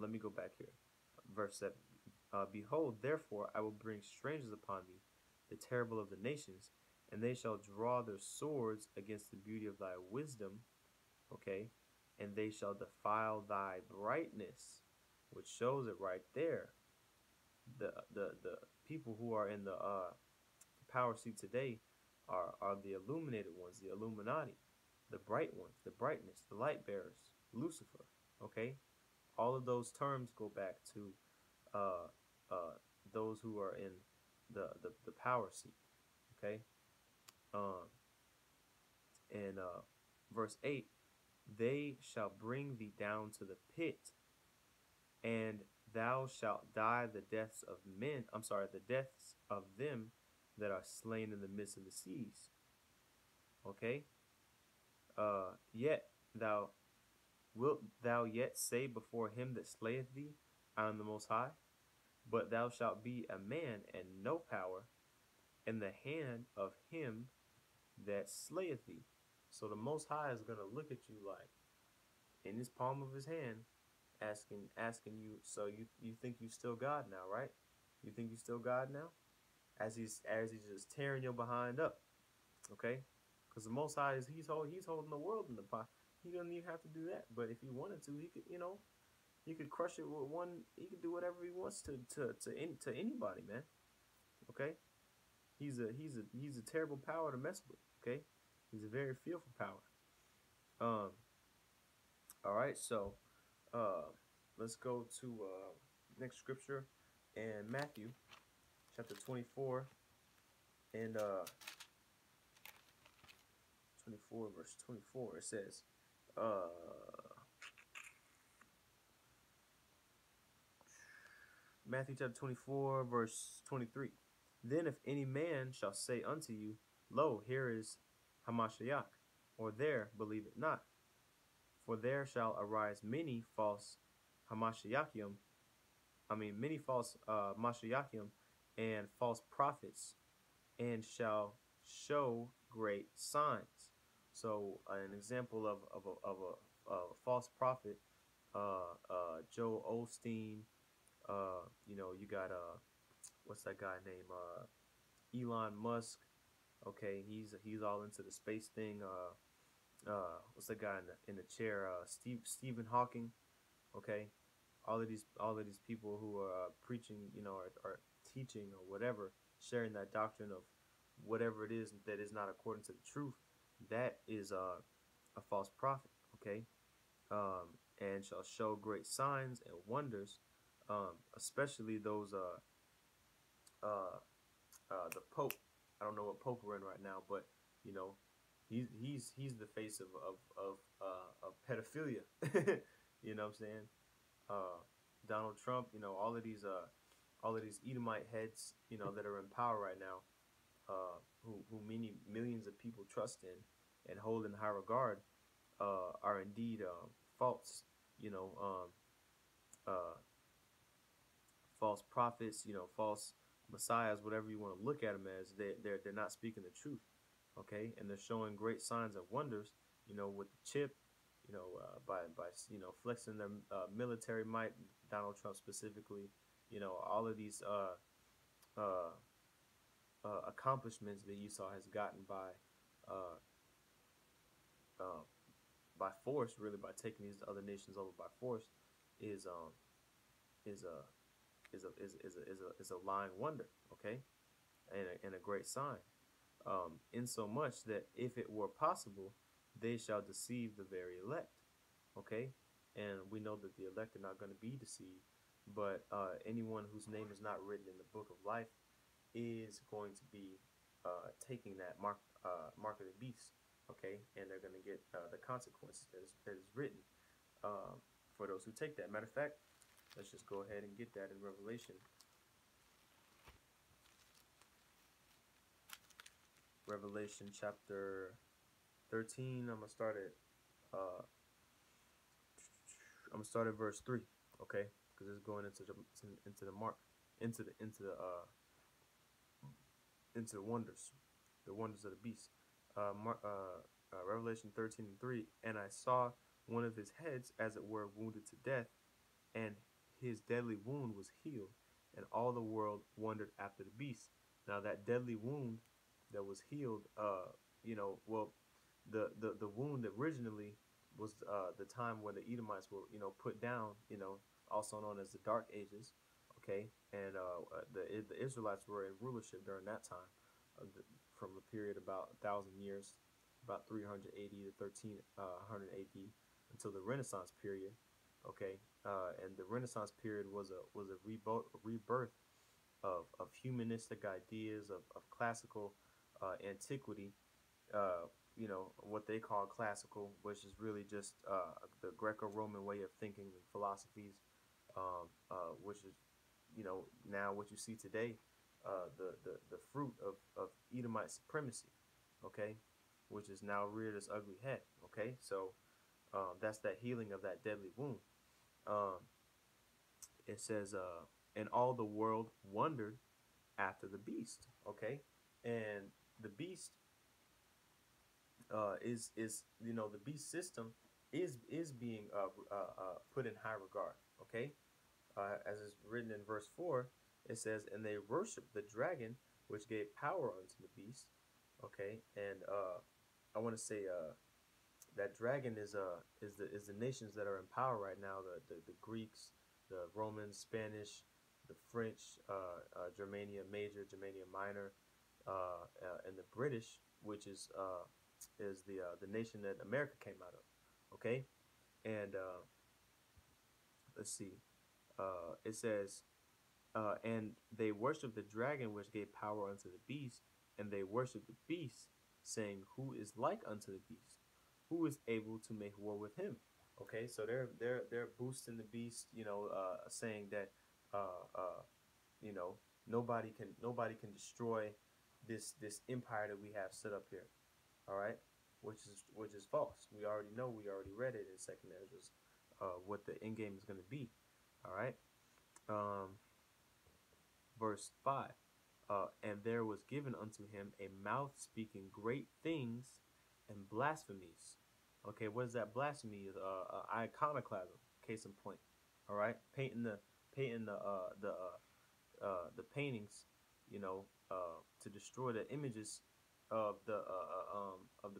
let me go back here. Verse 7. Behold, therefore, I will bring strangers upon thee, the terrible of the nations, and they shall draw their swords against the beauty of thy wisdom, okay? And they shall defile thy brightness, which shows it right there. The people who are in the power seat today are the illuminated ones, the Illuminati, the bright ones, the brightness, the light bearers, Lucifer, okay? All of those terms go back to uh, uh, those who are in the power seat. Okay. Um, and verse 8, they shall bring thee down to the pit, and thou shalt die the deaths of men. I'm sorry, the deaths of them that are slain in the midst of the seas. Okay. Yet thou wilt thou yet say before him that slayeth thee, I am the Most High? But thou shalt be a man and no power in the hand of him that slayeth thee. So the Most High is gonna look at you like in his palm of his hand, asking you. So you think you still God now, right? You think you still God now? As he's just tearing your behind up, okay? Because the Most High is he's holding the world in the pot. He doesn't even have to do that. But if he wanted to, he could he could crush it with one. He could do whatever he wants to anybody, man. Okay. He's a terrible power to mess with. Okay, he's a very fearful power. All right, so uh, let's go to next scripture in Matthew chapter 24 and 24 verse 24. It says, Matthew chapter 24 verse 23. Then if any man shall say unto you, Lo, here is Hamashiach, or there, believe it not. For there shall arise many false Hamashiachim, many false Mashiachim and false prophets, and shall show great signs. So an example of a false prophet, Joel Osteen, you got what's that guy named Elon Musk. Okay, he's all into the space thing. What's the guy in the chair? Stephen Hawking. Okay, all of these people who are preaching, are teaching or whatever, sharing that doctrine of whatever it is that is not according to the truth. That is a false prophet. Okay, and shall show great signs and wonders, especially those the Pope. I don't know what Pope we're in right now, but you know, he's the face of pedophilia. You know what I'm saying? Donald Trump. All of these Edomite heads. That are in power right now. Who many millions of people trust in and hold in high regard, are indeed false. You know, false prophets. False messiahs, whatever you want to look at them as. They're not speaking the truth. Okay, and they're showing great signs and wonders, with the chip, by flexing their military might. Donald Trump specifically, all of these accomplishments that Esau has gotten uh, by force, really by taking these other nations over by force, is is a is a lying wonder. Okay, and a great sign. In so much that if it were possible, they shall deceive the very elect. Okay, and we know that the elect are not going to be deceived, but anyone whose name is not written in the book of life is going to be taking that mark of the beast. Okay, and they're going to get the consequences that is written for those who take that. Matter of fact, let's just go ahead and get that in Revelation. Revelation chapter 13. I'm gonna start at verse 3. Okay, because it's going into the mark, into the wonders, the wonders of the beast. Revelation 13:3. And I saw one of his heads as it were wounded to death, and his deadly wound was healed, and all the world wondered after the beast. Now that deadly wound that was healed, well, the wound originally was the time when the Edomites were, put down, also known as the Dark Ages, okay, and the Israelites were in rulership during that time, from a period about 1,000 years, about 380 to 1300 AD, until the Renaissance period, okay, and the Renaissance period was a rebirth of humanistic ideas of classical antiquity, what they call classical, which is really just the Greco-Roman way of thinking and philosophies, which is, now what you see today, the fruit of Edomite supremacy, okay, which is now reared its ugly head, okay. So that's that healing of that deadly wound. Um, it says, and all the world wondered after the beast, okay, and the beast is the beast system is being put in high regard, okay. As is written in verse 4, it says, and they worshiped the dragon which gave power unto the beast, okay. And I want to say that dragon is the nations that are in power right now, the Greeks, the Romans, Spanish, the French, Germania Major, Germania Minor, and the British, which is the nation that America came out of, okay. And let's see, it says, and they worshiped the dragon which gave power unto the beast, and they worshiped the beast, saying, who is like unto the beast? Who is able to make war with him? Okay, so they're boosting the beast, saying that you know nobody can destroy this empire that we have set up here. All right, which is false. We already know. We already read it in Second Ezra's, what the end game is going to be. All right. Verse 5. And there was given unto him a mouth speaking great things and blasphemies. Okay, what is that blasphemy? Iconoclasm. Case in point. All right, painting the paintings, to destroy the images of the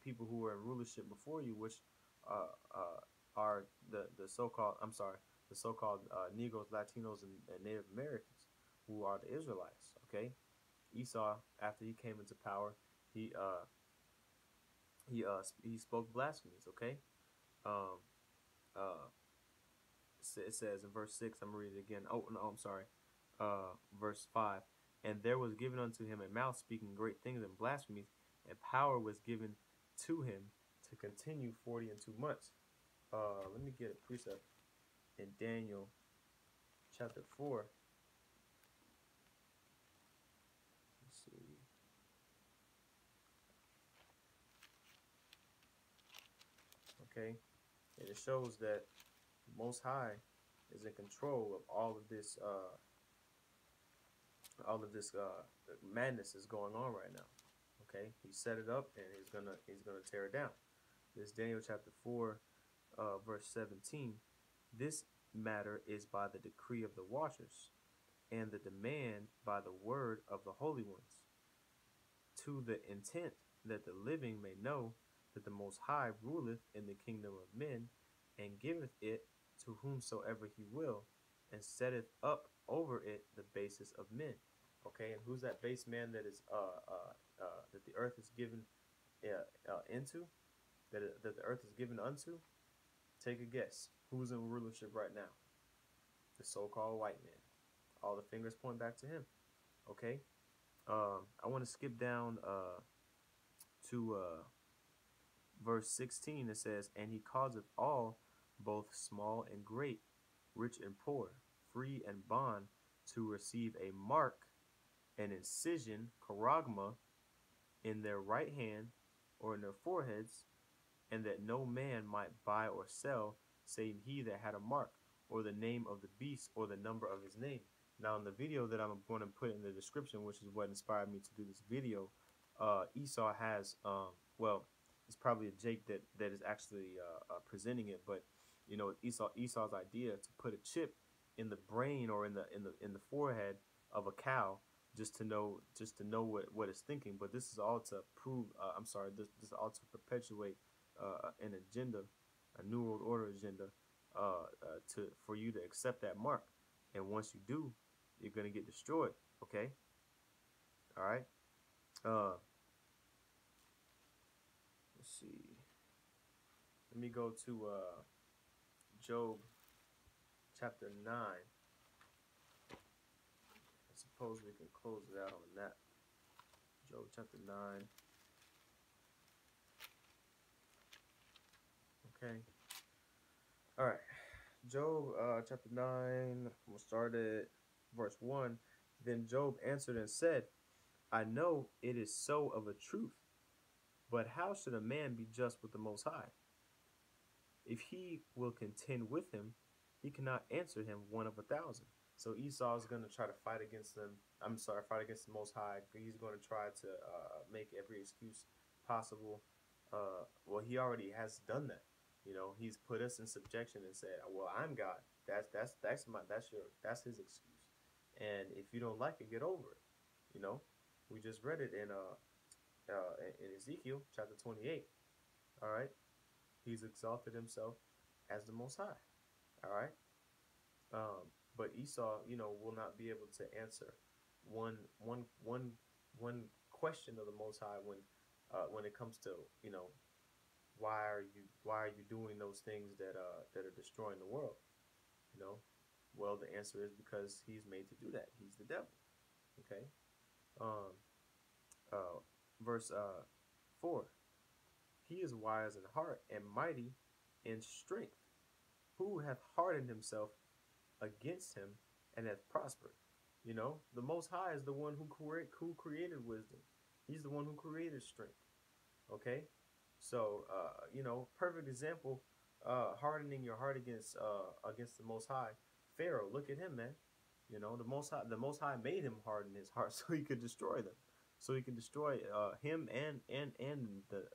people who were in rulership before you, which are the so-called, I'm sorry, the so-called Negroes, Latinos, and Native Americans, who are the Israelites. Okay, Esau, after he came into power, he spoke blasphemies. Okay, um, uh, it says in verse 6. I'm gonna read it again. Oh no, I'm sorry. Verse 5. And there was given unto him a mouth speaking great things and blasphemies, and power was given to him to continue 40 and 2 months. Let me get a precept in Daniel chapter 4. Let's see. Okay, and it shows that the Most High is in control of all of this madness is going on right now. Okay, he set it up and he's gonna tear it down. This Daniel chapter 4, verse 17. This matter is by the decree of the watchers, and the demand by the word of the holy ones, to the intent that the living may know that the Most High ruleth in the kingdom of men, and giveth it to whomsoever he will, and setteth up over it the basis of men. Okay, and who's that base man that is that the earth is given into, that the earth is given unto? Take a guess. Who's in rulership right now? The so-called white man. All the fingers point back to him. Okay. I want to skip down to verse 16. It says, and he causeth all, both small and great, rich and poor, free and bond, to receive a mark, an incision, charagma, in their right hand or in their foreheads, and that no man might buy or sell, save he that had a mark, or the name of the beast, or the number of his name. Now, in the video that I'm going to put in the description, which is what inspired me to do this video, Esau has, well, it's probably a Jake that is actually presenting it, but Esau's idea to put a chip in the brain or in the forehead of a cow just to know what it's thinking. But this is all to prove. I'm sorry. This is all to perpetuate an agenda, a new world order agenda, to for you to accept that mark. And once you do, you're gonna get destroyed. Okay. All right. Uh, let's see. Let me go to Job chapter 9. I suppose we can close it out on that. Job chapter 9. Okay. All right. Job chapter 9. We'll start at verse 1. Then Job answered and said, I know it is so of a truth, but how should a man be just with the Most High? If he will contend with him, he cannot answer him one of 1,000. So Esau is going to try to fight against them. I'm sorry, fight against the Most High. He's going to try to make every excuse possible. Well, he already has done that. You know, he's put us in subjection and said, "Well, I'm God. That's his excuse. And if you don't like it, get over it." You know, we just read it in Ezekiel chapter 28. All right, he's exalted himself as the Most High. All right. But Esau, will not be able to answer one one one one question of the Most High when it comes to why are you doing those things that are destroying the world? You know, well the answer is because he's made to do that. He's the devil. Okay. Um. Verse 4. He is wise in heart and mighty in strength. Who hath hardened himself against him and hath prospered? The Most High is the one who created wisdom. He's the one who created strength. Okay, so perfect example. Hardening your heart against the Most High. Pharaoh, look at him, man. The Most High made him harden his heart so he could destroy them, so he could destroy him and the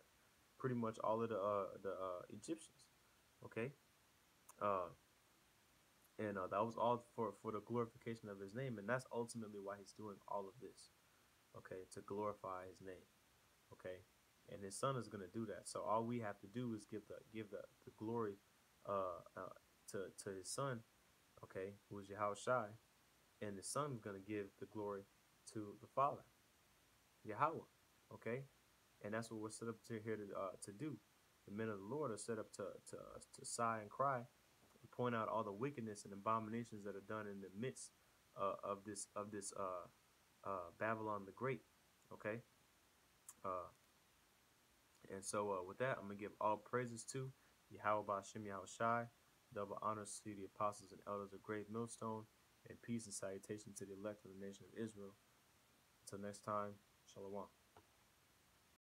pretty much all of the Egyptians. Okay, uh, and that was all for the glorification of his name, and that's ultimately why he's doing all of this. Okay, to glorify his name. Okay, and his son is going to do that. So all we have to do is give the glory to his son. Okay, who is Yahweh Shai, and the son is going to give the glory to the Father, Yahweh. Okay, and that's what we're set up here to do. The men of the Lord are set up to sigh and cry, and point out all the wickedness and abominations that are done in the midst of this Babylon the Great. Okay, uh, and so with that, I'm gonna give all praises to Yahweh Ba'Shem Yahweh Shai, double honors to the apostles and elders of Great Millstone, and peace and salutation to the elect of the nation of Israel. Until next time, Shalom.